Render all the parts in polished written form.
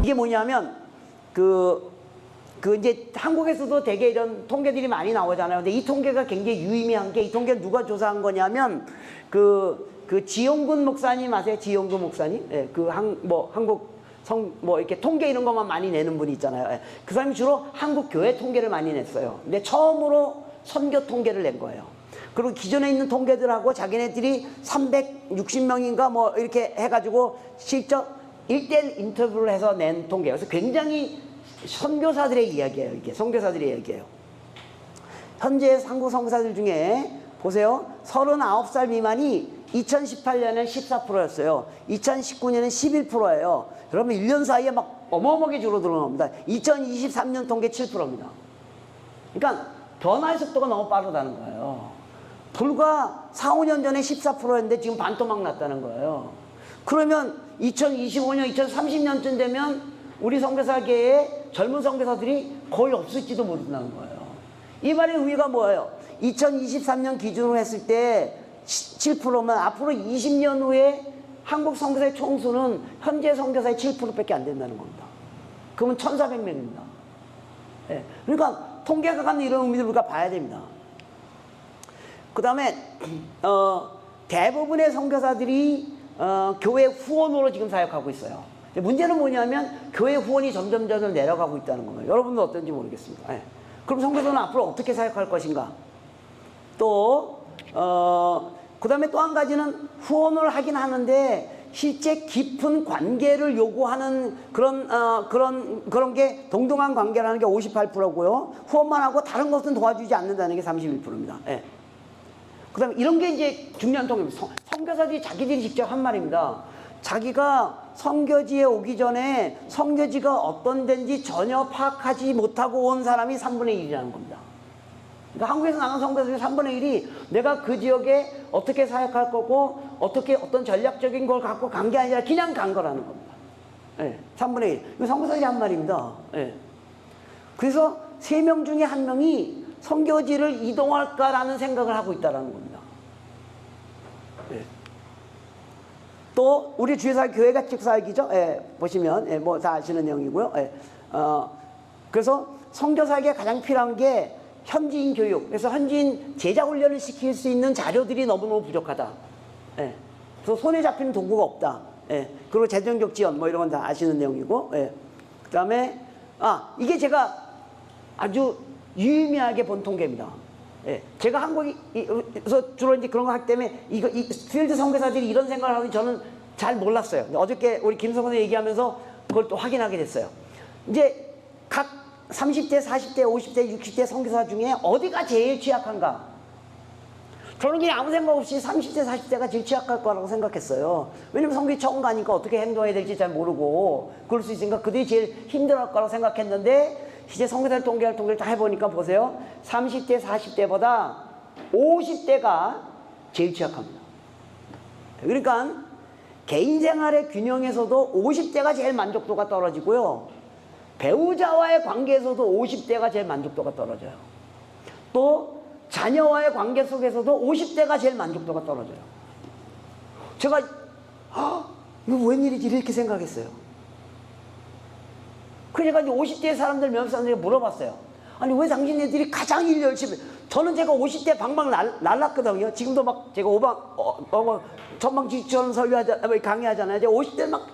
이게 뭐냐면 이제 한국에서도 되게 이런 통계들이 많이 나오잖아요. 근데 이 통계가 굉장히 유의미한 게, 이 통계를 누가 조사한 거냐면 지용근 목사님 아세요? 지용근 목사님? 예, 한국 이렇게 통계 이런 것만 많이 내는 분이 있잖아요. 예. 그 사람이 주로 한국 교회 통계를 많이 냈어요. 근데 처음으로 선교 통계를 낸 거예요. 그리고 기존에 있는 통계들하고 자기네들이 360명인가 뭐 이렇게 해가지고 실적 1대1 인터뷰를 해서 낸 통계예요. 그래서 굉장히 선교사들의 이야기예요. 이게 선교사들의 이야기예요. 현재 한국 선교사들 중에 보세요. 39살 미만이 2018년엔 14%였어요. 2019년엔 11%예요. 여러분 1년 사이에 막 어마어마하게 줄어드는 겁니다. 2023년 통계 7%입니다. 그러니까 변화의 속도가 너무 빠르다는 거예요. 불과 4, 5년 전에 14%였는데 지금 반토막 났다는 거예요. 그러면 2025년, 2030년쯤 되면 우리 선교사계의 젊은 선교사들이 거의 없을지도 모른다는 거예요. 이 말의 의미가 뭐예요? 2023년 기준으로 했을 때 7%면 앞으로 20년 후에 한국 선교사의 총수는 현재 선교사의 7%밖에 안 된다는 겁니다. 그러면 1,400명입니다. 네. 그러니까 통계가 갖는 이런 의미를 우리가 봐야 됩니다. 그 다음에 대부분의 선교사들이 교회 후원으로 지금 사역하고 있어요. 문제는 뭐냐면 교회 후원이 점점 내려가고 있다는 겁니다. 여러분도 어떤지 모르겠습니다. 네. 그럼 선교사는 앞으로 어떻게 사역할 것인가? 또 그 다음에 또 한 가지는 후원을 하긴 하는데 실제 깊은 관계를 요구하는 그런 게 동등한 관계라는 게 58%고요. 후원만 하고 다른 것은 도와주지 않는다는 게 31%입니다. 예. 그 다음에 이런 게 이제 중요한 통계입니다. 선교사들이 자기들이 직접 한 말입니다. 자기가 선교지에 오기 전에 선교지가 어떤 데인지 전혀 파악하지 못하고 온 사람이 3분의 1이라는 겁니다. 그러니까 한국에서 나간 선교사들 3분의 1이 내가 그 지역에 어떻게 사역할 거고 어떤 전략적인 걸 갖고 간 게 아니라 그냥 간 거라는 겁니다. 예, 3분의 1. 이거 선교사들이 한 말입니다. 예. 그래서 3명 중에 1명이 선교지를 이동할까라는 생각을 하고 있다는 겁니다. 예. 또 우리 주의사 교회가 직사역이죠. 예, 보시면 예, 뭐 다 아시는 내용이고요. 예. 그래서 선교사에게 가장 필요한 게 현지인 교육. 그래서 현지인 제자 훈련을 시킬 수 있는 자료들이 너무너무 부족하다. 예. 그래서 손에 잡히는 도구가 없다. 예. 그리고 재정적 지원 뭐 이런 건 다 아시는 내용이고. 예. 그다음에 이게 제가 아주 유의미하게 본 통계입니다. 예. 제가 한국에서 주로 이제 그런 거 하기 때문에 이 필드 선교사들이 이런 생각을 하는지 저는 잘 몰랐어요. 근데 어저께 우리 김 선생님 얘기하면서 그걸 또 확인하게 됐어요. 이제 각 30대, 40대, 50대, 60대 선교사 중에 어디가 제일 취약한가? 저는 그냥 아무 생각 없이 30대, 40대가 제일 취약할 거라고 생각했어요. 왜냐면 선교지 처음 가니까 어떻게 행동해야 될지 잘 모르고 그럴 수 있으니까 그들이 제일 힘들어할 거라고 생각했는데 이제 선교사들 통계를 다 해보니까 보세요. 30대, 40대보다 50대가 제일 취약합니다. 그러니까 개인 생활의 균형에서도 50대가 제일 만족도가 떨어지고요. 배우자와의 관계에서도 50대가 제일 만족도가 떨어져요. 또 자녀와의 관계 속에서도 50대가 제일 만족도가 떨어져요. 제가 이거 웬일이지 이렇게 생각했어요. 그래서 제가 50대 사람들 몇 사람들에게 물어봤어요. 아니 왜 당신네들이 가장 일 열심히. 저는 제가 50대 방방 날랐거든요. 지금도 막 제가 전방지휘처럼 강의하잖아요. 제가 50대 막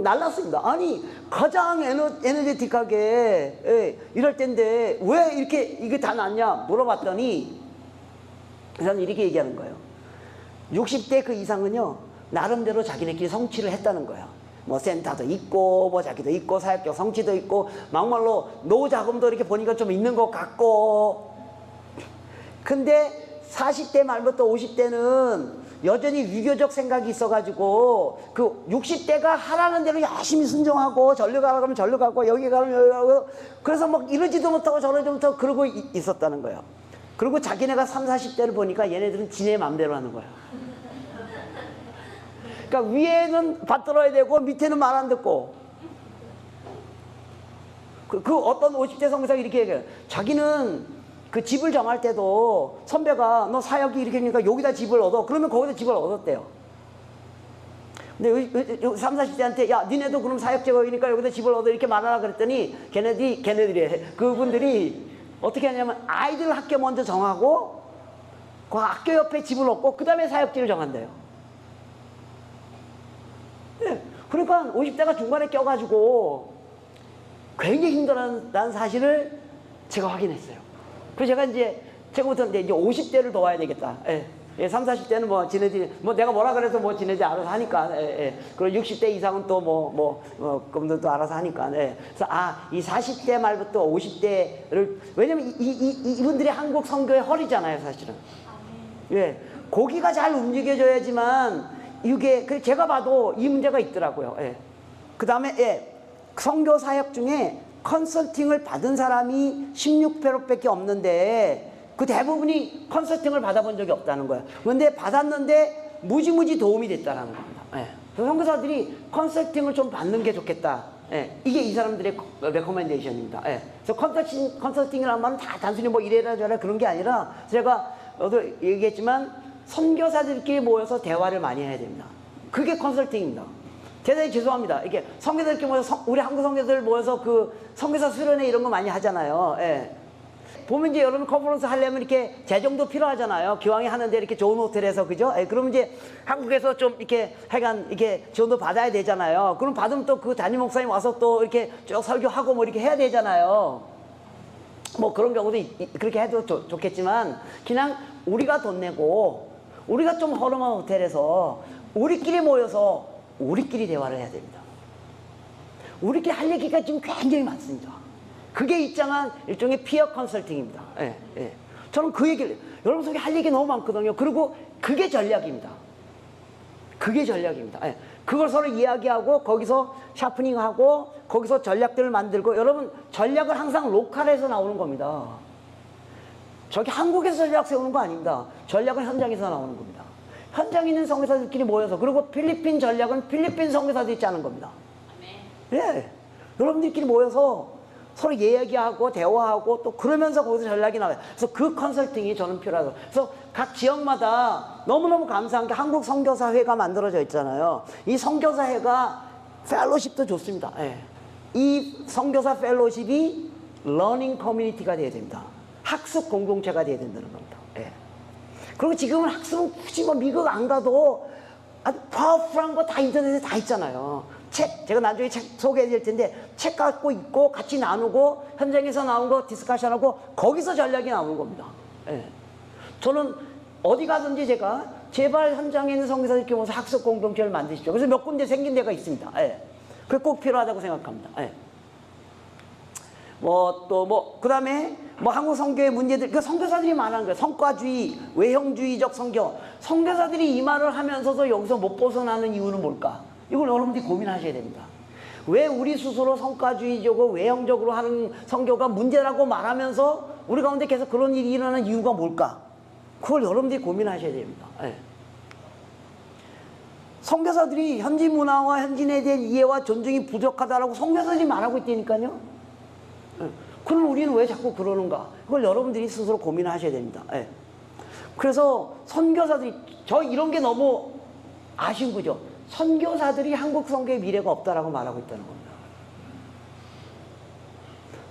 날랐습니다. 아니 가장 에너제틱하게 이럴 텐데 왜 이게 다 났냐 물어봤더니 그 사람이 이렇게 얘기하는 거예요. 60대 그 이상은요 나름대로 자기네끼리 성취를 했다는 거예요. 뭐 센터도 있고 뭐 자기도 있고 사역적 성취도 있고 막말로 노후 자금도 이렇게 보니까 좀 있는 것 같고. 근데 40대 말부터 50대는 여전히 유교적 생각이 있어가지고 그 60대가 하라는 대로 열심히 순종하고 절로 가라 그러면 절로 가고 여기 가면 여기 가고 그래서 막 이러지도 못하고 저러지도 못하고 그러고 있었다는 거예요. 그리고 자기네가 30, 40대를 보니까 얘네들은 지네 맘대로 하는 거예요. 그러니까 위에는 받들어야 되고 밑에는 말 안 듣고 그 어떤 50대 선교사가 이렇게 얘기해요. 자기는 그 집을 정할 때도 선배가 너 사역이 이렇게 하니까 여기다 집을 얻어. 그러면 거기다 집을 얻었대요. 근데 3, 40대한테 야 니네도 그럼 사역제거이니까 여기다 집을 얻어 이렇게 말하라 그랬더니 걔네들이 그분들이 어떻게 하냐면 아이들 학교 먼저 정하고 그 학교 옆에 집을 얻고 그 다음에 사역지를 정한대요. 네. 그러니까 50대가 중간에 껴가지고 굉장히 힘들어하는 사실을 제가 확인했어요. 그래서 제가 이제 제가부터 이제 50대를 도와야 되겠다. 예. 예, 3, 40대는 뭐 지네들이 뭐 내가 뭐라 그래서 뭐 지네들이 알아서 하니까. 예, 예. 그리고 60대 이상은 또 그분들도 알아서 하니까. 예. 그래서 이 40대 말부터 50대를 왜냐면 이분들이 한국 선교의 허리잖아요, 사실은. 예. 고기가 잘 움직여져야지만 이게 제가 봐도 이 문제가 있더라고요. 예. 그다음에 선교 사역 중에 컨설팅을 받은 사람이 16%밖에 없는데 그 대부분이 컨설팅을 받아본 적이 없다는 거예요. 그런데 받았는데 무지무지 도움이 됐다는 겁니다. 예. 그래서 선교사들이 컨설팅을 좀 받는 게 좋겠다. 예. 이게 이 사람들의 레코멘데이션입니다. 예. 그래서 컨설팅이라는 말은 다 단순히 뭐 이래라 저래라 그런 게 아니라 제가 얘기했지만 선교사들끼리 모여서 대화를 많이 해야 됩니다. 그게 컨설팅입니다. 대단히 죄송합니다. 이게 선교사들끼리 모여서 우리 한국 선교사들 모여서 그 선교사 수련회 이런 거 많이 하잖아요. 예. 보면 이제 여러분 컨퍼런스 하려면 이렇게 재정도 필요하잖아요. 기왕에 하는데 이렇게 좋은 호텔에서 그죠? 예. 그러면 이제 한국에서 좀 이렇게 하여간 이렇게 지원도 받아야 되잖아요. 그럼 받으면 또 그 담임 목사님 와서 또 이렇게 쭉 설교하고 뭐 이렇게 해야 되잖아요. 뭐 그런 경우도 그렇게 해도 좋겠지만 그냥 우리가 돈 내고 우리가 좀 허름한 호텔에서 우리끼리 모여서 우리끼리 대화를 해야 됩니다. 우리끼리 할 얘기가 지금 굉장히 많습니다. 그게 일종의 피어 컨설팅입니다. 예, 예. 저는 그 얘기를 여러분 속에 할 얘기 너무 많거든요. 그리고 그게 전략입니다. 그게 전략입니다. 예. 그걸 서로 이야기하고 거기서 샤프닝하고 거기서 전략들을 만들고 여러분 전략은 항상 로컬에서 나오는 겁니다. 저기 한국에서 전략 세우는 거 아닙니다. 전략은 현장에서 나오는 겁니다. 현장에 있는 선교사들끼리 모여서 그리고 필리핀 전략은 필리핀 선교사들이 짜는 겁니다. 예, 여러분들끼리 모여서 서로 얘기하고 대화하고 또 그러면서 거기서 전략이 나와요. 그래서 그 컨설팅이 저는 필요하다고. 그래서 각 지역마다 너무너무 감사한 게 한국 선교사회가 만들어져 있잖아요. 이 선교사회가 펠로십도 좋습니다. 예. 이 선교사 펠로십이 러닝 커뮤니티가 돼야 됩니다. 학습 공동체가 돼야 된다는 겁니다. 예. 그리고 지금은 학습은 굳이 뭐 미국 안 가도 아주 파워풀한 거 다 인터넷에 다 있잖아요. 책, 제가 나중에 책 소개해 드릴 텐데 책 갖고 있고 같이 나누고 현장에서 나온 거 디스커션하고 거기서 전략이 나오는 겁니다. 예. 저는 어디 가든지 제가 제발 현장에 있는 선교사들끼리 모여서 학습 공동체를 만드십시오. 그래서 몇 군데 생긴 데가 있습니다. 예. 그게 꼭 필요하다고 생각합니다. 예. 그 다음에 한국 선교의 문제들, 그 선교사들이 말하는 거예요. 성과주의, 외형주의적 선교. 선교사들이 이 말을 하면서도 여기서 못 벗어나는 이유는 뭘까? 이걸 여러분들이 고민하셔야 됩니다. 왜 우리 스스로 성과주의적으로 외형적으로 하는 선교가 문제라고 말하면서 우리 가운데 계속 그런 일이 일어나는 이유가 뭘까? 그걸 여러분들이 고민하셔야 됩니다. 네. 선교사들이 현지 문화와 현지인에 대한 이해와 존중이 부족하다라고 선교사들이 말하고 있다니까요. 네. 그럼 우리는 왜 자꾸 그러는가? 그걸 여러분들이 스스로 고민하셔야 됩니다. 네. 그래서 선교사들이 이런 게 너무 아쉬운 거죠. 선교사들이 한국 선교의 미래가 없다라고 말하고 있다는 겁니다.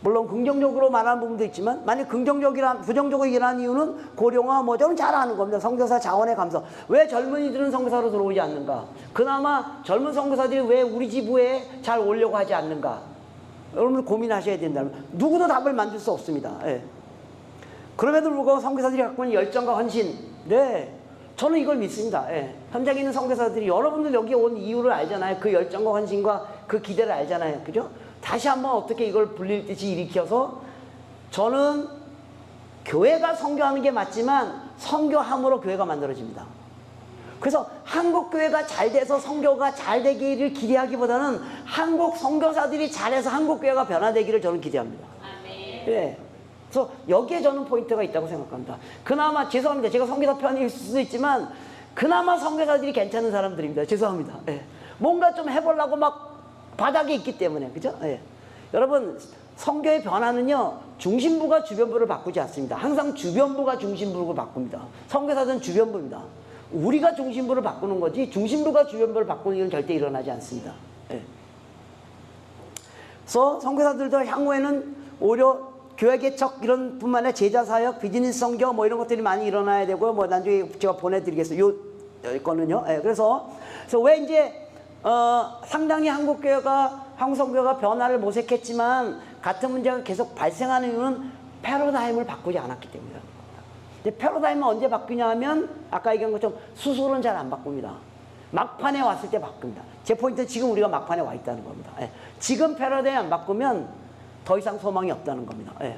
물론 긍정적으로 말하는 부분도 있지만 만약 부정적으로 일하는 이유는 고령화 저는 잘 아는 겁니다. 선교사 자원의 감소. 왜 젊은이들은 선교사로 들어오지 않는가? 그나마 젊은 선교사들이 왜 우리 지부에 잘 오려고 하지 않는가? 여러분들 고민하셔야 된다면 누구도 답을 만들 수 없습니다. 예. 그럼에도 불구하고 선교사들이 갖고 있는 열정과 헌신, 네, 저는 이걸 믿습니다. 예. 현장에 있는 선교사들이 여러분들 여기 온 이유를 알잖아요. 그 열정과 헌신과 그 기대를 알잖아요. 그죠? 다시 한번 어떻게 이걸 불릴 듯이 일으켜서 저는 교회가 선교하는 게 맞지만 선교함으로 교회가 만들어집니다. 그래서 한국 교회가 잘 돼서 선교가 잘 되기를 기대하기보다는 한국 선교사들이 잘해서 한국 교회가 변화되기를 저는 기대합니다. 예. 그래서 여기에 저는 포인트가 있다고 생각합니다. 그나마 죄송합니다. 제가 선교사 편일 수도 있지만 그나마 선교사들이 괜찮은 사람들입니다. 죄송합니다. 예. 뭔가 좀 해보려고 막 바닥에 있기 때문에 그죠? 예. 여러분 선교의 변화는요 중심부가 주변부를 바꾸지 않습니다. 항상 주변부가 중심부를 바꿉니다. 선교사들은 주변부입니다. 우리가 중심부를 바꾸는 거지 중심부가 주변부를 바꾸는 일은 절대 일어나지 않습니다. 예. 그래서 선교사들도 향후에는 오히려 교회 개척 이런 뿐만 아니라 제자 사역, 비즈니스 선교 뭐 이런 것들이 많이 일어나야 되고요. 뭐 나중에 제가 보내드리겠어요. 요 거는요. 예. 그래서 왜 이제 상당히 한국 선교가 변화를 모색했지만 같은 문제가 계속 발생하는 이유는 패러다임을 바꾸지 않았기 때문이라는 겁니다. 근데 패러다임은 언제 바뀌냐 하면 아까 얘기한 것처럼 수술은 잘 안 바꿉니다. 막판에 왔을 때 바뀝니다. 제 포인트는 지금 우리가 막판에 와 있다는 겁니다. 예. 지금 패러다임 안 바꾸면 더 이상 소망이 없다는 겁니다. 예.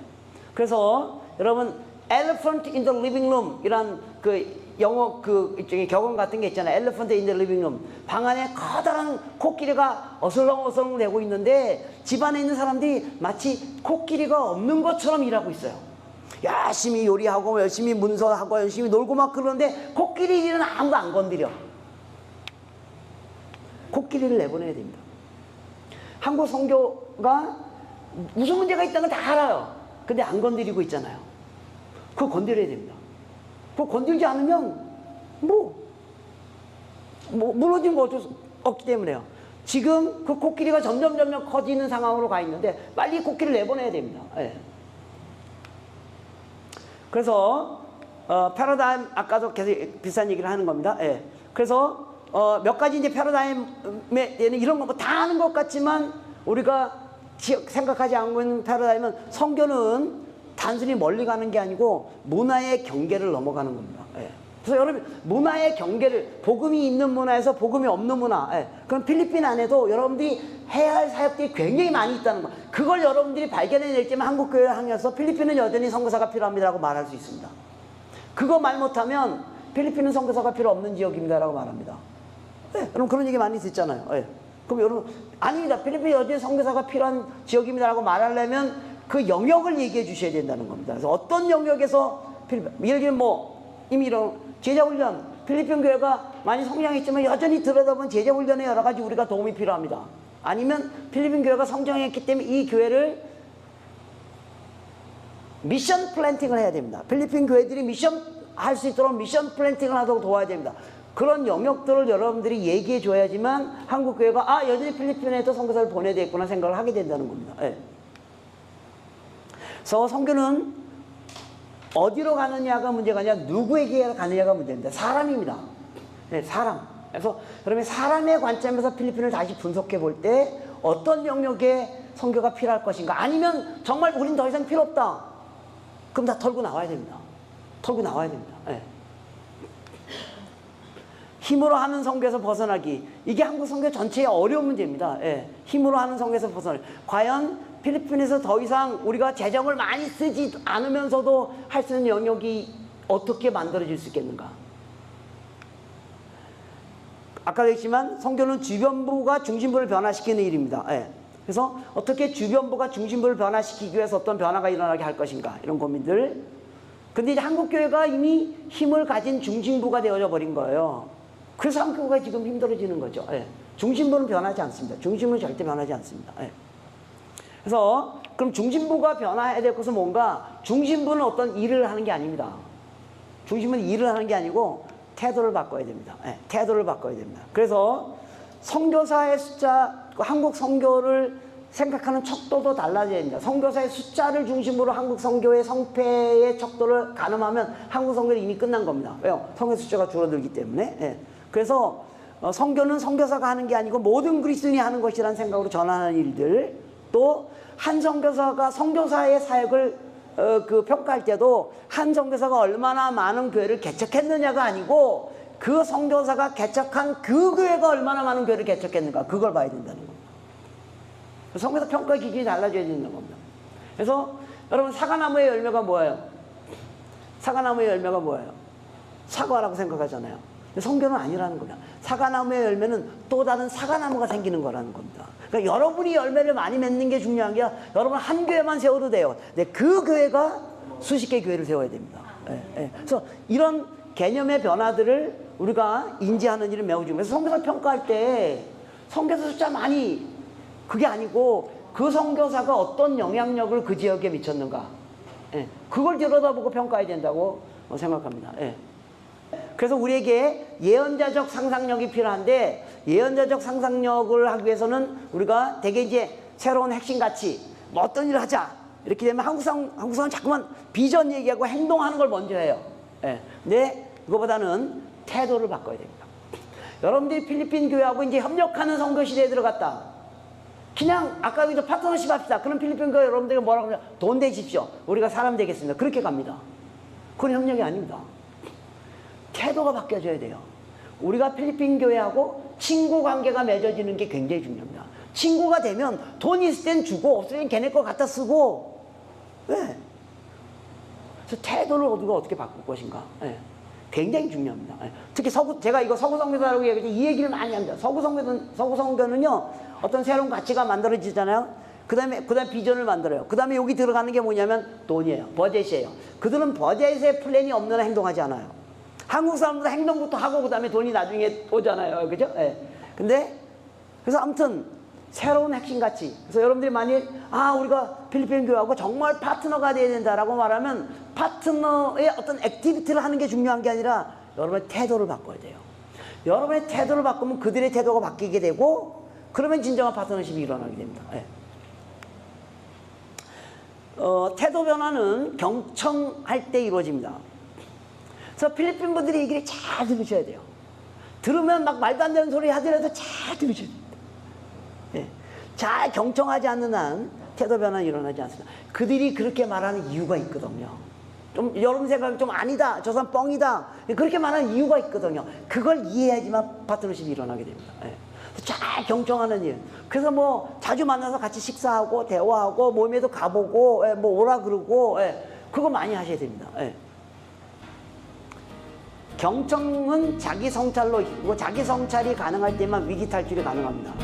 그래서 여러분 Elephant in the Living Room 이란 그 영어 그 일종의 격언 같은 게 있잖아요. Elephant in the Living Room. 방 안에 커다란 코끼리가 어슬렁어슬렁 대고 있는데 집안에 있는 사람들이 마치 코끼리가 없는 것처럼 일하고 있어요. 열심히 요리하고 열심히 문서하고 열심히 놀고 막 그러는데 코끼리 일은 아무도 안 건드려. 코끼리를 내보내야 됩니다. 한국 선교가 무슨 문제가 있다는 걸 다 알아요. 근데 안 건드리고 있잖아요. 그거 건드려야 됩니다. 그거 건들지 않으면 무너지는 거 어쩔 수 없기 때문에요. 지금 그 코끼리가 점점 커지는 상황으로 가 있는데 빨리 코끼리를 내보내야 됩니다. 예. 그래서 패러다임 아까도 계속 비슷한 얘기를 하는 겁니다. 예. 그래서 몇 가지 이제 패러다임에 대한 이런 거 다 아는 것 같지만 우리가 생각하지 않고 있는 패러다임은 선교는 단순히 멀리 가는 게 아니고 문화의 경계를 넘어가는 겁니다. 예. 그래서 여러분 문화의 경계를 복음이 있는 문화에서 복음이 없는 문화 그럼 필리핀 안에도 여러분들이 해야 할 사역들이 굉장히 많이 있다는 거 그걸 여러분들이 발견해낼 때면 한국교회를 향해서 필리핀은 여전히 선교사가 필요합니다라고 말할 수 있습니다. 그거 말 못하면 필리핀은 선교사가 필요 없는 지역입니다라고 말합니다. 여러분 그런 얘기 많이 듣잖아요. 그럼 여러분 아닙니다. 필리핀 여전히 선교사가 필요한 지역입니다라고 말하려면 그 영역을 얘기해 주셔야 된다는 겁니다. 그래서 어떤 영역에서 예를 들면 이미 이런 제자훈련 필리핀 교회가 많이 성장했지만 여전히 들여다보면 제자훈련에 여러 가지 우리가 도움이 필요합니다. 아니면 필리핀 교회가 성장했기 때문에 이 교회를 미션 플랜팅을 해야 됩니다. 필리핀 교회들이 미션 할 수 있도록 미션 플랜팅을 하도록 도와야 됩니다. 그런 영역들을 여러분들이 얘기해 줘야지만 한국 교회가 여전히 필리핀에도 선교사를 보내야 되겠구나 생각을 하게 된다는 겁니다. 그래서 선교는 어디로 가느냐가 문제가 아니라 누구에게 가느냐가 문제입니다. 사람입니다. 사람. 그래서 그러면 사람의 관점에서 필리핀을 다시 분석해 볼 때 어떤 영역에 선교가 필요할 것인가 아니면 정말 우린 더 이상 필요 없다. 그럼 다 털고 나와야 됩니다. 털고 나와야 됩니다. 힘으로 하는 선교에서 벗어나기. 이게 한국 선교 전체의 어려운 문제입니다. 힘으로 하는 선교에서 벗어나기. 과연 필리핀에서 더 이상 우리가 재정을 많이 쓰지 않으면서도 할 수 있는 영역이 어떻게 만들어질 수 있겠는가? 아까도 했지만 선교는 주변부가 중심부를 변화시키는 일입니다. 그래서 어떻게 주변부가 중심부를 변화시키기 위해서 어떤 변화가 일어나게 할 것인가 이런 고민들. 근데 이제 한국교회가 이미 힘을 가진 중심부가 되어져 버린 거예요. 그래서 한국교회가 지금 힘들어지는 거죠. 중심부는 변하지 않습니다. 중심은 절대 변하지 않습니다. 그래서 그럼 중심부가 변화해야 될 것은 뭔가? 중심부는 어떤 일을 하는 게 아닙니다. 중심은 일을 하는 게 아니고 태도를 바꿔야 됩니다. 태도를 바꿔야 됩니다. 그래서 선교사의 숫자, 한국 선교를 생각하는 척도도 달라져야 됩니다. 선교사의 숫자를 중심으로 한국 선교의 성패의 척도를 가늠하면 한국 선교는 이미 끝난 겁니다. 왜요? 선교 숫자가 줄어들기 때문에. 그래서 선교는 선교사가 하는 게 아니고 모든 그리스도인이 하는 것이라는 생각으로 전하는 일들, 또 한 선교사가 선교사의 사역을 평가할 때도 한 선교사가 얼마나 많은 교회를 개척했느냐가 아니고 그 선교사가 개척한 그 교회가 얼마나 많은 교회를 개척했는가 그걸 봐야 된다는 겁니다. 선교사 평가 기준이 달라져야 된다는 겁니다. 그래서 여러분 사과나무의 열매가 뭐예요? 사과나무의 열매가 뭐예요? 사과라고 생각하잖아요. 근데 선교는 아니라는 겁니다. 사과나무의 열매는 또 다른 사과나무가 생기는 거라는 겁니다. 그러니까 여러분이 열매를 많이 맺는 게 중요한 게 아니라 여러분 한 교회만 세워도 돼요. 근데 그 교회가 수십 개 교회를 세워야 됩니다. 그래서 이런 개념의 변화들을 우리가 인지하는 일은 매우 중요해요. 그래서 선교사 평가할 때 선교사 숫자 많이 그게 아니고 그 선교사가 어떤 영향력을 그 지역에 미쳤는가 그걸 들여다보고 평가해야 된다고 생각합니다. 그래서 우리에게 예언자적 상상력이 필요한데 예언자적 상상력을 하기 위해서는 우리가 되게 이제 새로운 핵심 가치, 뭐 어떤 일을 하자 이렇게 되면 한국사는 자꾸만 비전 얘기하고 행동하는 걸 먼저 해요. 예. 근데 그거보다는 태도를 바꿔야 됩니다. 여러분들이 필리핀 교회하고 이제 협력하는 선교 시대에 들어갔다. 그냥 아까 이제 파트너십 합시다. 그럼 필리핀 교회 여러분들이 뭐라고 하냐? 돈 대십시오. 우리가 사람 되겠습니다. 그렇게 갑니다. 그건 협력이 아닙니다. 태도가 바뀌어져야 돼요. 우리가 필리핀 교회하고 친구 관계가 맺어지는 게 굉장히 중요합니다. 친구가 되면 돈 있을 땐 주고 없을 땐 걔네 거 갖다 쓰고. 네. 그래서 태도를 우리가 어떻게 바꿀 것인가. 네. 굉장히 중요합니다. 네. 특히 제가 이거 서구 선교사라고 얘기할 때 이 얘기를 많이 합니다. 서구 선교는요 어떤 새로운 가치가 만들어지잖아요. 그 다음에 비전을 만들어요. 그 다음에 여기 들어가는 게 뭐냐면 돈이에요. 버젯이에요. 그들은 버젯에 플랜이 없는 한 행동하지 않아요. 한국 사람들은 행동부터 하고 그 다음에 돈이 나중에 오잖아요. 그죠? 예. 근데 그래서 아무튼 새로운 핵심 가치. 그래서 여러분들이 만일 우리가 필리핀 교회하고 정말 파트너가 돼야 된다라고 말하면 파트너의 어떤 액티비티를 하는 게 중요한 게 아니라 여러분의 태도를 바꿔야 돼요. 여러분의 태도를 바꾸면 그들의 태도가 바뀌게 되고 그러면 진정한 파트너십이 일어나게 됩니다. 예. 태도 변화는 경청할 때 이루어집니다. 그래서 필리핀 분들이 얘기를 잘 들으셔야 돼요. 들으면 막 말도 안 되는 소리 하더라도 잘 들으셔야 됩니다. 예. 잘 경청하지 않는 한 태도 변화는 일어나지 않습니다. 그들이 그렇게 말하는 이유가 있거든요. 좀 여러분 생각은 좀 아니다, 저 사람 뻥이다, 그렇게 말하는 이유가 있거든요. 그걸 이해해야지만 파트너십이 일어나게 됩니다. 예. 잘 경청하는 일. 그래서 뭐 자주 만나서 같이 식사하고 대화하고 모임에도 가보고 뭐 오라 그러고 그거 많이 하셔야 됩니다. 경청은 자기 성찰로 이루고 자기 성찰이 가능할 때만 위기 탈출이 가능합니다.